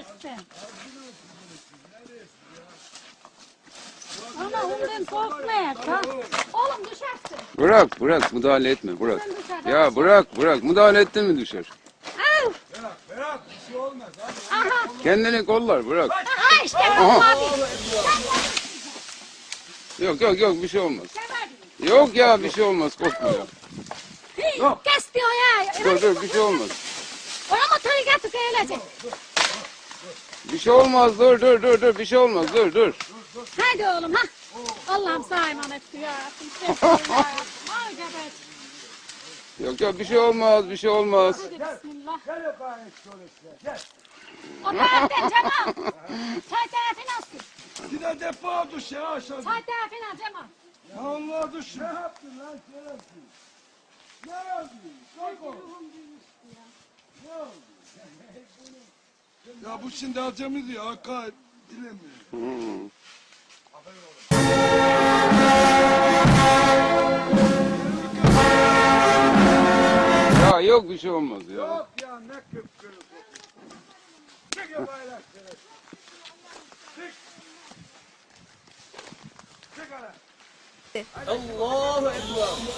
üstten. Ama ondan korkmayak ha. Oğlum düşersin. Bırak müdahale etme bırak. Ya bırak müdahale ettin mi düşer. Al. Bırak bir şey olmaz. Hadi. Aha. Kendini kollar bırak. Aha işte Aha. abi. Yok bir şey olmaz. Sen Yok ya bir şey olmaz korkma ya. hadi. Kes diyor ya. Dur bir şey olmaz. Ona motoru getir gelecek. Bir şey olmaz dur bir şey olmaz dur. Hadi oğlum ha. Allah'ım sana emanet ya. Ay geber. Yok bir şey olmaz bir şey olmaz. Hadi bismillah. Gel bakayım şöyle size. Gel. O taraftan Cemal. Çay tarafı nasıl? Yine defa düş ya aşağı. Çay tarafına Cemal. Ya Allah düş. Ne yaptın lan şerefsiz? Ne oldu? Çok oldu. Ne oldu? Ya bu şimdi acemi diyor. Hakka bilemiyor. Ya yok bir şey olmaz ya. Yok ya ne kıpkırık. Çık ya bayrak şerefsiz. Çık. Çık hele. Allahu Ekber.